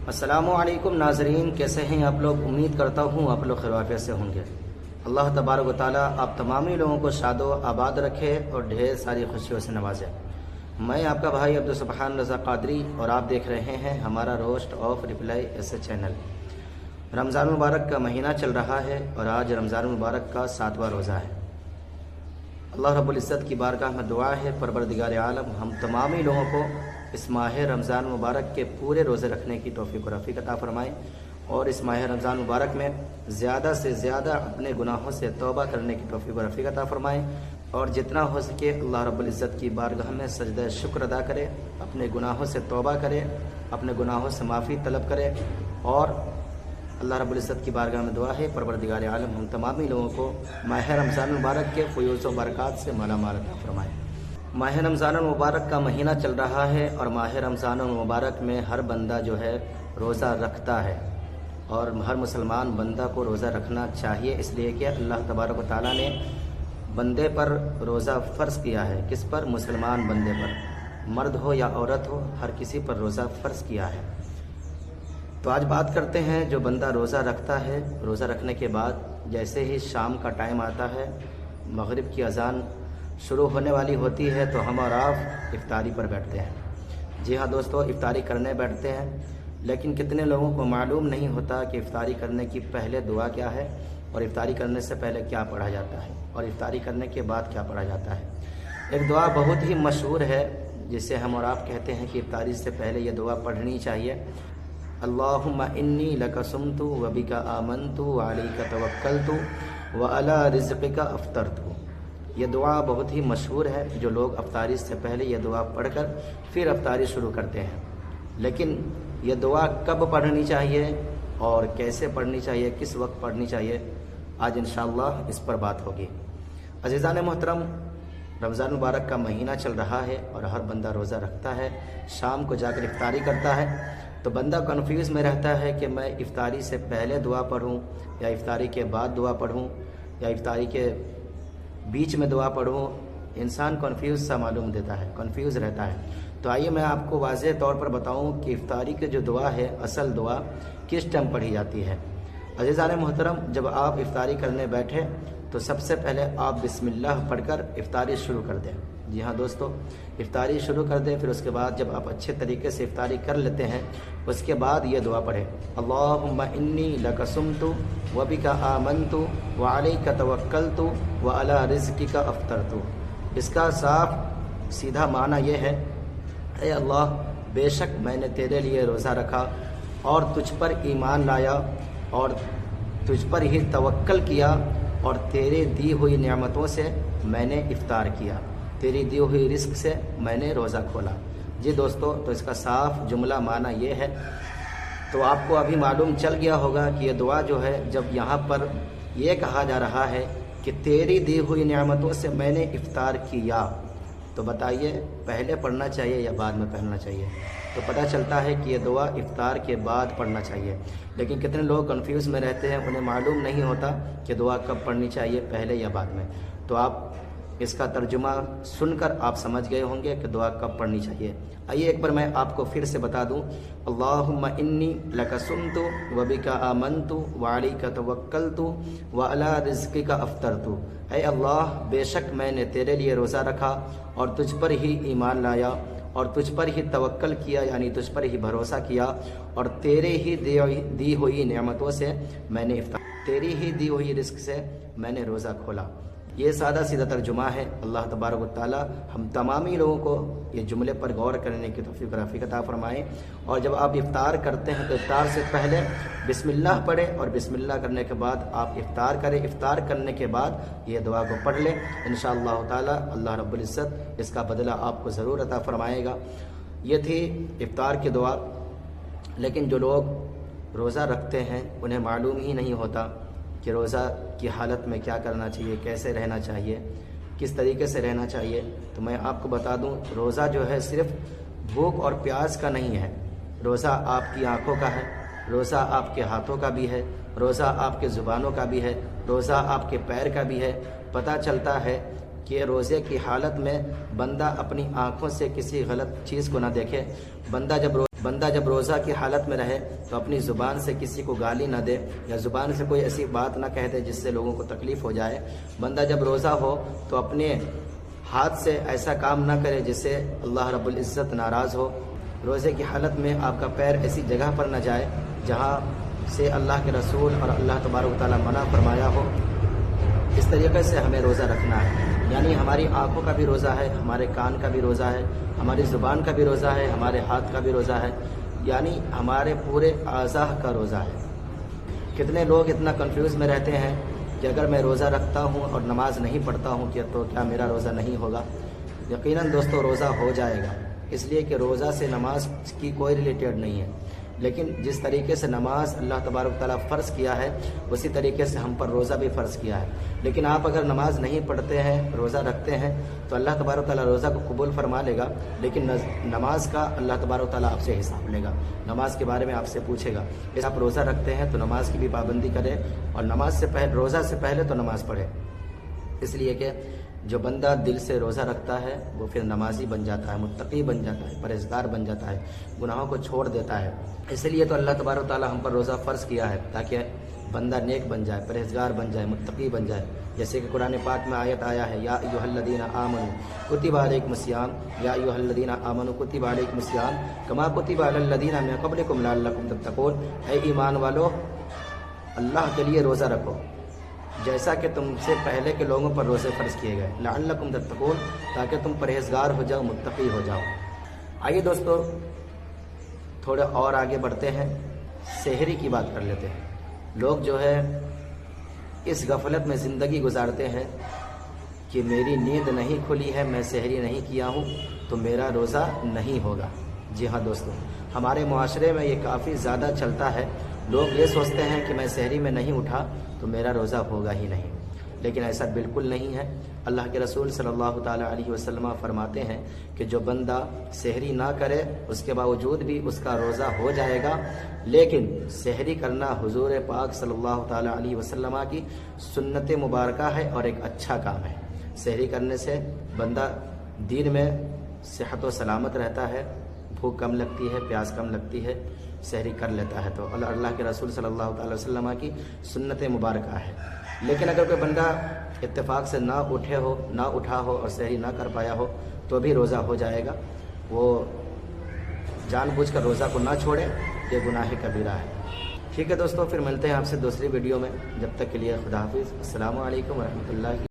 السلام علیکم ناظرین، کیسے ہیں آپ لوگ؟ امید کرتا ہوں آپ لوگ خیر و عافیت سے ہوں گے۔ اللہ تبارک و تعالیٰ آپ تمامی لوگوں کو شاد و آباد رکھے اور ڈھیر ساری خوشیوں سے نوازے۔ میں آپ کا بھائی عبدالسبحان رضا قادری اور آپ دیکھ رہے ہیں ہمارا روسٹ آف ریپلائی ایسے چینل۔ رمضان المبارک کا مہینہ چل رہا ہے اور آج رمضان المبارک کا 7واں روزہ ہے۔ اللہ رب العزت کی بارگاہ میں دعا ہے، پروردگار عالم ہم تمامی لوگوں کو اس ماہ رمضان مبارک کے پورے روزے رکھنے کی توفیق و رفیق عطا فرمائے، اور اس ماہ رمضان مبارک میں زیادہ سے زیادہ اپنے گناہوں سے توبہ کرنے کی توفیق و رفیق عطا فرمائے، اور جتنا ہو سکے اللہ رب العزت کی بارگاہ میں سجدہ شکر ادا کرے، اپنے گناہوں سے توبہ کرے، اپنے گناہوں سے معافی طلب کرے، اور اللہ رب العزت کی بارگاہ میں دعا ہے پروردگار عالم ہم تمامی لوگوں کو ماہ رمضان المبارک کے فیوز و برکات سے مالا مال عطا فرمائے۔ ماہ رمضان المبارک کا مہینہ چل رہا ہے اور ماہ رمضان المبارک میں ہر بندہ جو ہے روزہ رکھتا ہے، اور ہر مسلمان بندہ کو روزہ رکھنا چاہیے، اس لیے کہ اللہ تبارک و تعالیٰ نے بندے پر روزہ فرض کیا ہے۔ کس پر؟ مسلمان بندے پر، مرد ہو یا عورت ہو، ہر کسی پر روزہ فرض کیا ہے۔ تو آج بات کرتے ہیں جو بندہ روزہ رکھتا ہے، روزہ رکھنے کے بعد جیسے ہی شام کا ٹائم آتا ہے، مغرب کی اذان شروع ہونے والی ہوتی ہے تو ہم اور آپ افطاری پر بیٹھتے ہیں۔ جی ہاں دوستو، افطاری کرنے بیٹھتے ہیں، لیکن کتنے لوگوں کو معلوم نہیں ہوتا کہ افطاری کرنے کی پہلے دعا کیا ہے، اور افطاری کرنے سے پہلے کیا پڑھا جاتا ہے، اور افطاری کرنے کے بعد کیا پڑھا جاتا ہے۔ ایک دعا بہت ہی مشہور ہے جسے ہم اور آپ کہتے ہیں کہ افطاری سے پہلے یہ دعا پڑھنی چاہیے۔ اللہم انی لک صمت و بک آمنت و علیک توکلت و علی رزقک افطرت۔ یہ دعا بہت ہی مشہور ہے، جو لوگ افطاری سے پہلے یہ دعا پڑھ کر پھر افطاری شروع کرتے ہیں۔ لیکن یہ دعا کب پڑھنی چاہیے اور کیسے پڑھنی چاہیے، کس وقت پڑھنی چاہیے، آج انشاءاللہ اس پر بات ہوگی۔ عزیزان محترم، رمضان مبارک کا مہینہ چل رہا ہے اور ہر بندہ روزہ رکھتا ہے، شام کو جا کر افطاری کرتا ہے، تو بندہ کنفیوز میں رہتا ہے کہ میں افطاری سے پہلے دعا پڑھوں یا افطاری کے بعد دعا پڑھوں یا افطاری کے بیچ میں دعا پڑھوں۔ انسان کنفیوز سا معلوم دیتا ہے، کنفیوز رہتا ہے۔ تو آئیے میں آپ کو واضح طور پر بتاؤں کہ افطاری کی جو دعا ہے، اصل دعا کس ٹائم پڑھی جاتی ہے۔ عزیزان محترم، جب آپ افطاری کرنے بیٹھے تو سب سے پہلے آپ بسم اللہ پڑھ کر افطاری شروع کر دیں۔ جی ہاں دوستو، افطاری شروع کر دیں، پھر اس کے بعد جب آپ اچھے طریقے سے افطاری کر لیتے ہیں، اس کے بعد یہ دعا پڑھیں، اللہم انی لک صمت و بک آمنت و علیک توکلت و علی رزقک افطرت۔ اس کا صاف سیدھا معنی یہ ہے، اے اللہ بے شک میں نے تیرے لیے روزہ رکھا اور تجھ پر ایمان لایا اور تجھ پر ہی توکل کیا، اور تیرے دی ہوئی نعمتوں سے میں نے افطار کیا، تیری دی ہوئی رزق سے میں نے روزہ کھولا۔ جی دوستو، تو اس کا صاف جملہ معنی یہ ہے۔ تو آپ کو ابھی معلوم چل گیا ہوگا کہ یہ دعا جو ہے، جب یہاں پر یہ کہا جا رہا ہے کہ تیری دی ہوئی نعمتوں سے میں نے افطار کیا، تو بتائیے پہلے پڑھنا چاہیے یا بعد میں پڑھنا چاہیے؟ تو پتہ چلتا ہے کہ یہ دعا افطار کے بعد پڑھنا چاہیے، لیکن کتنے لوگ کنفیوز میں رہتے ہیں، انہیں معلوم نہیں ہوتا کہ دعا کب پڑھنی چاہیے، پہلے یا بعد میں۔ تو آپ اس کا ترجمہ سن کر آپ سمجھ گئے ہوں گے کہ دعا کب پڑھنی چاہیے۔ آئیے ایک بار میں آپ کو پھر سے بتا دوں، اللہم انی لک صمت و بک آمنت و علیک توکلت و علی رزقک افطرت۔ اے اللہ بے شک میں نے تیرے لیے روزہ رکھا اور تجھ پر ہی ایمان لایا اور تجھ پر ہی توکل کیا، یعنی تجھ پر ہی بھروسہ کیا، اور تیرے ہی دی ہوئی نعمتوں سے میں نے افطار، تیری ہی دی ہوئی رزق سے میں نے روزہ کھولا۔ یہ سادہ سیدھا ترجمہ ہے۔ اللہ تبارک و تعالیٰ ہم تمامی لوگوں کو یہ جملے پر غور کرنے کی توفیق و رفیق عطا فرمائے، اور جب آپ افطار کرتے ہیں تو افطار سے پہلے بسم اللہ پڑھیں، اور بسم اللہ کرنے کے بعد آپ افطار کریں، افطار کرنے کے بعد یہ دعا کو پڑھ لیں، انشاءاللہ تعالیٰ اللہ رب العزت اس کا بدلہ آپ کو ضرور عطا فرمائے گا۔ یہ تھی افطار کی دعا۔ لیکن جو لوگ روزہ رکھتے ہیں انہیں معلوم ہی نہیں ہوتا کہ روزہ کی حالت میں کیا کرنا چاہیے، کیسے رہنا چاہیے، کس طریقے سے رہنا چاہیے۔ تو میں آپ کو بتا دوں، روزہ جو ہے صرف بھوک اور پیاس کا نہیں ہے، روزہ آپ کی آنکھوں کا ہے، روزہ آپ کے ہاتھوں کا بھی ہے، روزہ آپ کے زبانوں کا بھی ہے، روزہ آپ کے پیر کا بھی ہے۔ پتہ چلتا ہے کہ روزے کی حالت میں بندہ اپنی آنکھوں سے کسی غلط چیز کو نہ دیکھے۔ بندہ جب بندہ جب روزہ کی حالت میں رہے تو اپنی زبان سے کسی کو گالی نہ دے یا زبان سے کوئی ایسی بات نہ کہہ دے جس سے لوگوں کو تکلیف ہو جائے۔ بندہ جب روزہ ہو تو اپنے ہاتھ سے ایسا کام نہ کرے جس سے اللہ رب العزت ناراض ہو۔ روزے کی حالت میں آپ کا پیر ایسی جگہ پر نہ جائے جہاں سے اللہ کے رسول اور اللہ تبارک و تعالیٰ منع فرمایا ہو۔ اس طریقے سے ہمیں روزہ رکھنا ہے، یعنی ہماری آنکھوں کا بھی روزہ ہے، ہمارے کان کا بھی روزہ ہے، ہماری زبان کا بھی روزہ ہے، ہمارے ہاتھ کا بھی روزہ ہے، یعنی ہمارے پورے اعضاء کا روزہ ہے۔ کتنے لوگ اتنا کنفیوز میں رہتے ہیں کہ اگر میں روزہ رکھتا ہوں اور نماز نہیں پڑھتا ہوں تو کیا میرا روزہ نہیں ہوگا؟ یقیناً دوستو روزہ ہو جائے گا، اس لیے کہ روزہ سے نماز کی کوئی ریلیٹڈ نہیں ہے، لیکن جس طریقے سے نماز اللہ تبارک تعالیٰ فرض کیا ہے اسی طریقے سے ہم پر روزہ بھی فرض کیا ہے۔ لیکن آپ اگر نماز نہیں پڑھتے ہیں، روزہ رکھتے ہیں تو اللہ تبارک تعالیٰ روزہ کو قبول فرما لے گا، لیکن نماز کا اللہ تبارک تعالیٰ آپ سے حساب لے گا، نماز کے بارے میں آپ سے پوچھے گا۔ اس آپ روزہ رکھتے ہیں تو نماز کی بھی پابندی کریں اور روزہ سے پہلے تو نماز پڑھیں، اس لیے کہ جو بندہ دل سے روزہ رکھتا ہے وہ پھر نمازی بن جاتا ہے، متقی بن جاتا ہے، پرہیزگار بن جاتا ہے، گناہوں کو چھوڑ دیتا ہے۔ اس لیے تو اللہ تبارک و تعالیٰ ہم پر روزہ فرض کیا ہے تاکہ بندہ نیک بن جائے، پرہیزگار بن جائے، متقی بن جائے۔ جیسے کہ قرآن پاک میں آیت آیا ہے، یا ایھا الذین آمنوا کتب علیکم الصیام، یا ایھا الذین آمنوا کتب علیکم الصیام کما کتب علی الذین من قبلکم لعلکم تتقون۔ اے ایمان والو، اللہ کے لیے روزہ رکھو جیسا کہ تم سے پہلے کے لوگوں پر روزے فرض کیے گئے، لعلکم تتقون، تاکہ تم پرہیزگار ہو جاؤ، متقی ہو جاؤ۔ آئیے دوستو تھوڑے اور آگے بڑھتے ہیں، سحری کی بات کر لیتے ہیں۔ لوگ جو ہے اس غفلت میں زندگی گزارتے ہیں کہ میری نیند نہیں کھلی ہے، میں سحری نہیں کیا ہوں تو میرا روزہ نہیں ہوگا۔ جی ہاں دوستو، ہمارے معاشرے میں یہ کافی زیادہ چلتا ہے۔ لوگ یہ سوچتے ہیں کہ میں سحری میں نہیں اٹھا تو میرا روزہ ہوگا ہی نہیں، لیکن ایسا بالکل نہیں ہے۔ اللہ کے رسول صلی اللہ تعالیٰ علیہ وسلم فرماتے ہیں کہ جو بندہ سحری نہ کرے اس کے باوجود بھی اس کا روزہ ہو جائے گا، لیکن سحری کرنا حضور پاک صلی اللہ تعالیٰ علیہ وسلم کی سنت مبارکہ ہے اور ایک اچھا کام ہے۔ سحری کرنے سے بندہ دین میں صحت و سلامت رہتا ہے، بھوک کم لگتی ہے، پیاس کم لگتی ہے، سحری کر لیتا ہے، تو اللہ کے رسول صلی اللہ تعالی وسلم کی سنت مبارکہ ہے۔ لیکن اگر کوئی بندہ اتفاق سے نہ اٹھا ہو اور سحری نہ کر پایا ہو تو بھی روزہ ہو جائے گا۔ وہ جان بوجھ کر روزہ کو نہ چھوڑے، یہ گناہ کبیرہ ہے۔ ٹھیک ہے دوستو، پھر ملتے ہیں آپ سے دوسری ویڈیو میں، جب تک کے لیے خدا حافظ، السلام علیکم ورحمۃ اللہ۔